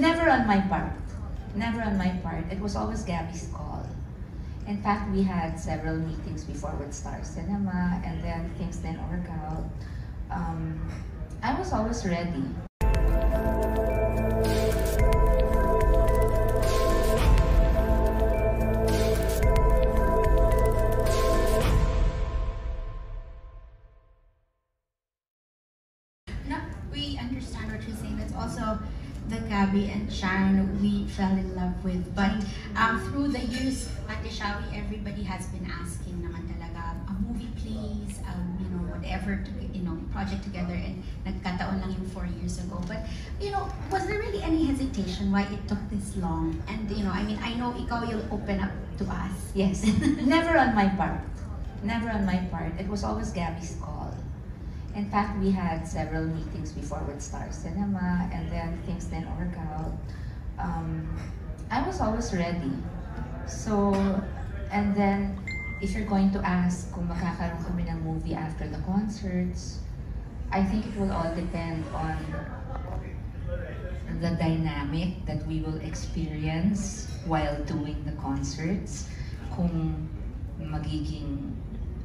Never on my part. Never on my part. It was always Gabby's call. In fact, we had several meetings before with Star Cinema, and then things didn't work out. I was always ready. We understand what you're saying. That's also the Gabby and Sharon we fell in love with. But through the years, Ate Shawi, everybody has been asking naman talaga, a movie please, you know, whatever, project together, and nagkataon lang yung 4 years ago. But, was there really any hesitation why it took this long? And, I mean, I know ikaw, you'll open up to us. Yes, never on my part. Never on my part. It was always Gabby's call. In fact, we had several meetings before with Star Cinema, and then things didn't work out. I was always ready. So, and then, if you're going to ask kung makakaroon kami ng movie after the concerts, I think it will all depend on the dynamic that we will experience while doing the concerts. Kung magiging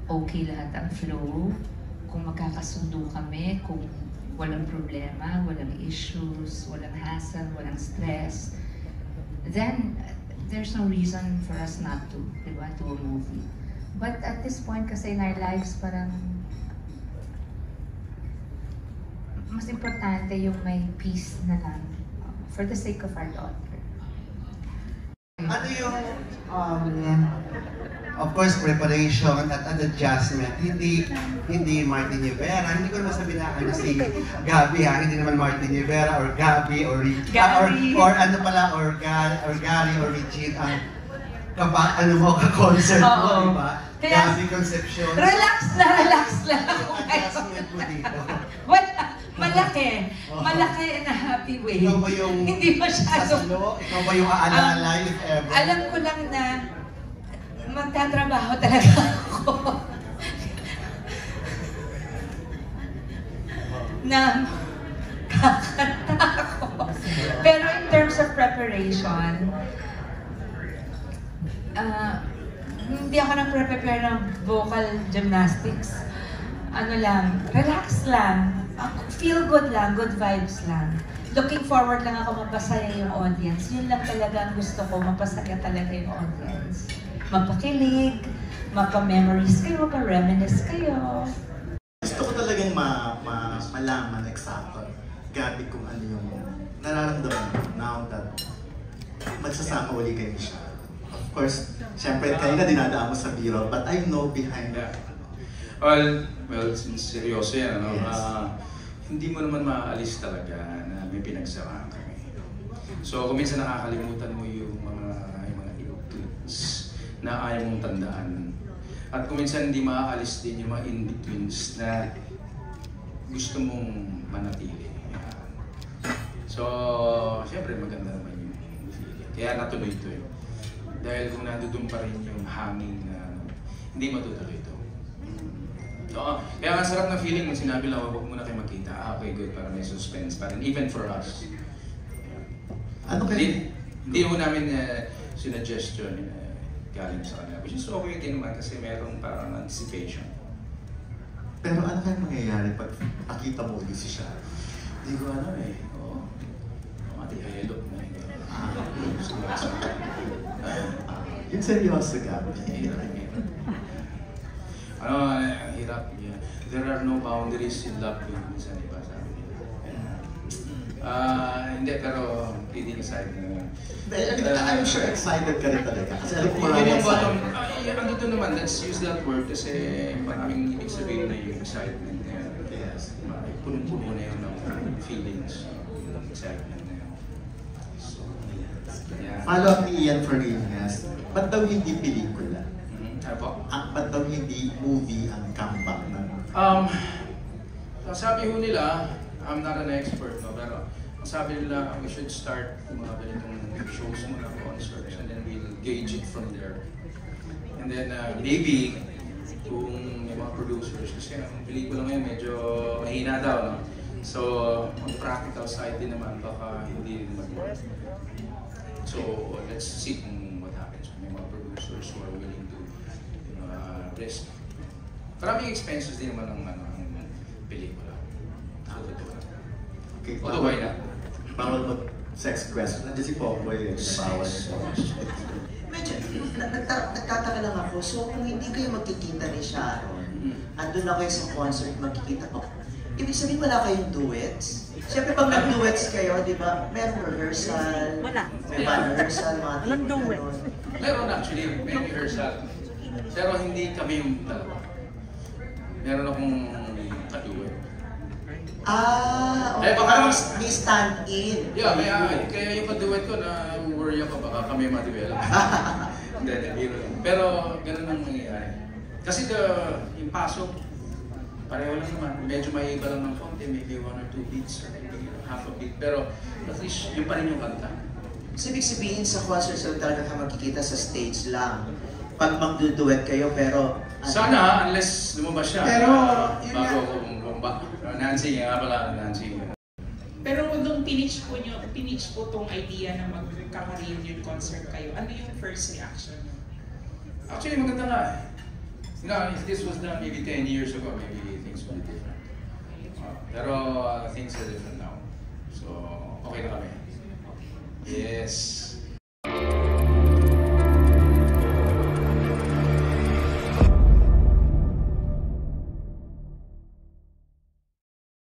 okay lahat ang flow, kung magkakasundo kami, kung walang problema, walang issues, walang hassle, walang stress, then there's no reason for us not to, diba, do a movie. But at this point, kasi in our lives, parang mas importante yung may peace na lang for the sake of our daughter. Ano yung, of course, preparation at adjustment, hindi Martin Rivera, hindi ko naman sabihin na si Gabby ha, hindi naman Martin Rivera or Gabby or or ano pala, or Gary or Regine ang ka-concert mo, diba? Gabby Concepcion. Relax lang. Adjustment mo dito. Malaki. Malaki in a happy way. Ikaw ba yung hindi masyadong... Ikaw ba yung aalala, if ever? Alam ko lang na magtatrabaho talaga ako. Na kakanta ako. Pero in terms of preparation, hindi ako nag-prepare ng vocal gymnastics. Ano lang, relax lang. Feel good lang, good vibes lang. Looking forward lang ako mapasaya yung audience. Yun lang talaga ang gusto ko, mapasaya talaga yung audience. Mapakilig, mapa-memories kayo, mapa-reminisce kayo. Gusto ko talagang malaman eksakto, Gabby, kung ano yung nararamdaman now that magsasama uli kayo siya. Of course, syempre kayo na dinadaan mo sa biro, but I know behind that. Well, seryoso yan, ano? Yes. Hindi mo naman maaalis talaga na may pinagsamahan kami. So, kung minsan nakakalimutan mo yung mga in-betweens na ayaw mong tandaan. At kung minsan hindi maaalis din yung mga in-betweens na gusto mong manatili. So, syempre maganda naman yung feeling. Kaya natuloy ito eh. Dahil kung nandun pa rin yung hangin na hindi matutuloy ito. So, kaya ang sarap na feeling nung sinabi lang, huwag muna kayo magkita. Okay, good, para may suspense pa rin, even for us. Ano kayo? Hindi mo namin sinuggest yun galing sa kanya. Which is okay din naman kasi merong parang anticipation. Pero ano kaya mangyayari pag nakita mo ulit si siya? Hindi ko alam eh. Oo. Mati-hello na eh. Yung seryoso, Gabby. Hirap. Yeah. There are no boundaries in love yun. Minsan iba sabi nila. Hindi, pero kidding aside na. I'm sure excited ka rin talaga. Kasi alam ko Yun marami yung bottom. excited. Andito naman, let's use that word kasi maraming ibig sabihin na yung excitement na yun. Yes. Punong-puno na yun ng feelings, excitement na yun. So, yeah. Follow up ni Ian Farinas, ba't daw hindi pelikula? Ba't daw hindi movie ang comeback na? Sabi ho nila, I'm not an expert, no, pero sabi nila we should start yung mga ganitong shows muna, concerts, and then we'll gauge it from there. And then maybe kung yung mga producers, kasi ang pelikula ngayon medyo mahina daw, no? So, on the practical side din naman, baka hindi rin mag-work. So, let's see kung what happens. May mga producers who are willing to risk. Maraming expenses din naman ang pelikula. So, totoo na. Okay, Although, why not? bawal mag-sex question. Nandiyan si Popoy, bawal. Medyo, nagtataka lang ako. So, kung hindi kayo magkikita ni Sharon, andun na kayo sa concert, magkikita pa. Ibig sabihin, wala kayong duets? Siyempre, pag nag-duets kayo, di ba, merong rehearsal, may rehearsal, mga Walang duet. Meron actually, may rehearsal. Pero hindi kami yung dalawa. Meron akong kaduet. Okay. baka Parang may stand-in. Yeah, kaya yung kaduet ko na worry ako baka kami ma-develop. Hindi, biro lang. Pero ganun ang nangyayari. Kasi yung pasok, pareho lang naman. Medyo may iba lang ng konti, maybe 1 or 2 beats or maybe half a beat. Pero at least yun pa rin yung kanta. So, ibig sabihin sa concert, so talaga ka magkikita sa stage lang. Pag magduduet kayo, pero... Sana, unless lumabas siya. Pero, yun bago nga. ako bumba. Nancy, nga pala, Nancy. Pero nung pinitch po tong idea na magkaka-reunion concert kayo, ano yung first reaction? Actually, maganda nga eh. You know, if this was done maybe 10 years ago, maybe things would be different. Pero things are different now. So, okay na kami. Yes.